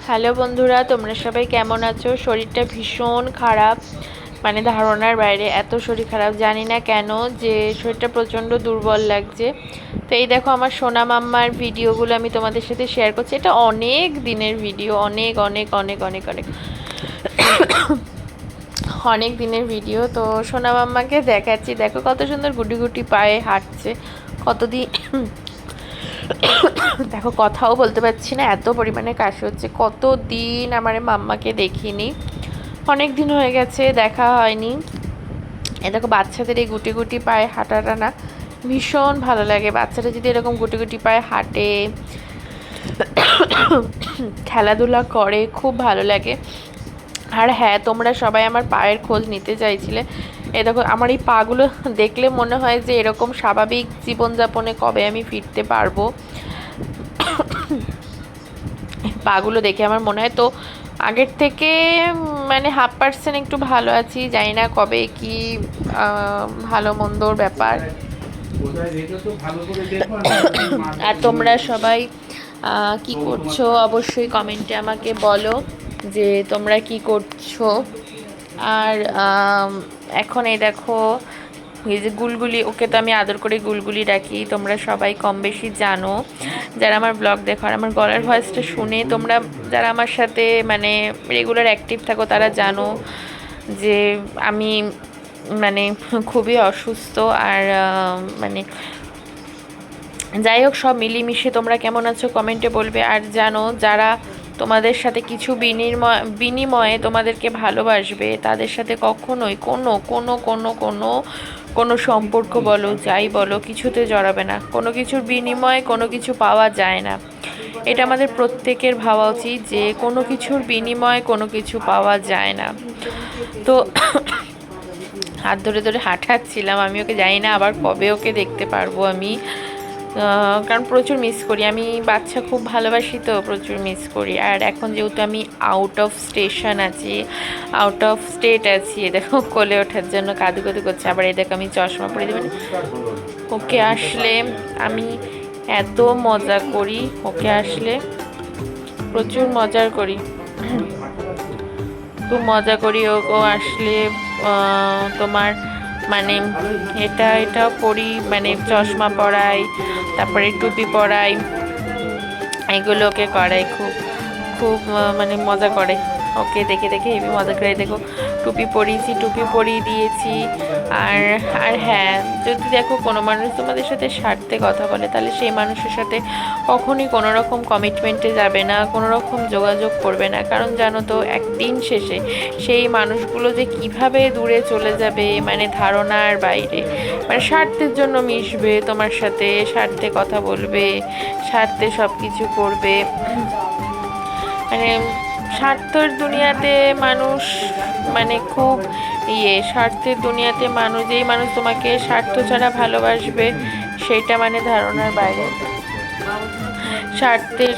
Hello বন্ধুরা, তোমরা সবাই কেমন আছো? শরীরটা ভীষণ খারাপ, মানে ধারণার বাইরে। এত শরীর খারাপ, জানি না কেন, যে শরীরটা প্রচণ্ড দুর্বল লাগছে। তো এই দেখো আমার সোনা মাম্মার ভিডিওগুলো আমি তোমাদের সাথে শেয়ার করছি। এটা অনেক দিনের ভিডিও, অনেক অনেক অনেক অনেক অনেক অনেক দিনের ভিডিও। তো সোনা মাম্মাকে দেখাচ্ছি, দেখো কত সুন্দর গুটি গুটি পায়ে হাঁটছে। কতদিন দেখো, কথাও বলতে পারছি না, এত পরিমাণে কাশি হচ্ছে। কতদিন আমার মাম্মাকে দেখিনি, অনেক দিন হয়ে গেছে, দেখা হয়নি। এ দেখো, বাচ্চাদের এই গুটি গুটি পায়ে হাঁটাটা না ভীষণ ভালো লাগে। বাচ্চারা যদি এরকম গুটি গুটি পায়ে হাঁটে, খেলাধুলা করে, খুব ভালো লাগে। আর হ্যাঁ, তোমরা সবাই আমার পায়ের খোঁজ নিতে চাইছিলে। এ দেখো, আমার এই পাগুলো দেখলে মনে হয় যে এরকম স্বাভাবিক জীবনযাপনে কবে আমি ফিরতে পারবো। পাগুলো দেখে আমার মনে হয় তো আগের থেকে মানে 50% একটু ভালো আছি। জানি না কবে কি ভালো মন্দর ব্যাপার। আর তোমরা সবাই কি করছো অবশ্যই কমেন্টে আমাকে বলো যে তোমরা কি করছো। আর এখন এই দেখো, এই যে গুলগুলি, ওকে তো আমি আদর করে গুলগুলি ডাকি, তোমরা সবাই কম বেশি জানো। যারা আমার ব্লগ দেখো আর আমার গলার ভয়েসটা শুনে তোমরা যারা আমার সাথে মানে রেগুলার অ্যাক্টিভ থাকো, তারা জানো যে আমি মানে খুবই অসুস্থ। আর মানে যাই হোক, সব মিলিমিশে তোমরা কেমন আছো কমেন্টে বলবে। আর জানো, যারা তোমাদের সাথে কিছু বিনিময়ে তোমাদেরকে ভালোবাসবে, তাদের সাথে কখনোই কোনো কোনো কোনো কোনো কোনো সম্পর্ক বলো, যাই বলো, কিছুতে জড়াবে না। কোনো কিছুর বিনিময়ে কোনো কিছু পাওয়া যায় না। এটা আমাদের প্রত্যেকের ভাবা উচিত যে কোনো কিছুর বিনিময়ে কোনো কিছু পাওয়া যায় না। তো হাত ধরে ধরে হাঁটাচ্ছিলাম আমি ওকে, জানি না আবার কবে ওকে দেখতে পারবো আমি। কারণ প্রচুর মিস করি আমি, বাচ্চা খুব ভালোবাসি, তো প্রচুর মিস করি। আর এখন যেহেতু আমি আউট অফ স্টেশন আছি, আউট অফ স্টেট আছি, দেখো কোলে ওঠার জন্য কাঁদুকাদু করছে। আবার এই দেখো আমি চশমা পরে দেবেন। ওকে আসলে আমি এত মজা করি, ওকে আসলে প্রচুর মজা করি, খুব মজা করি। ও আসলে তোমার মানে এটা পরি, মানে চশমা পরাই, তারপরে টুপি পরাই, এগুলো ওকে করাই। খুব খুব মানে মজা করে, ওকে দেখে দেখে হেবি মজা করে। দেখো টুপি পরিয়েছি, টুপি পরিয়ে দিয়েছি। আর আর হ্যাঁ, যদি দেখো কোনো মানুষ তোমাদের সাথে স্বার্থে কথা বলে, তাহলে সেই মানুষের সাথে কখনই কোনো রকম কমিটমেন্টে যাবে না, কোনো রকম যোগাযোগ করবে না। কারণ জানো তো, একদিন শেষে সেই মানুষগুলো যে কিভাবে দূরে চলে যাবে, মানে ধারণার বাইরে। মানে স্বার্থের জন্য মিশবে তোমার সাথে, স্বার্থে কথা বলবে, স্বার্থে সব কিছু করবে। মানে স্বার্থের দুনিয়াতে মানুষ মানে খুব স্বার্থের দুনিয়াতে মানুষ, যেই মানুষ তোমাকে স্বার্থ ছাড়া ভালোবাসবে, সেইটা মানে ধারণার বাইরে। স্বার্থের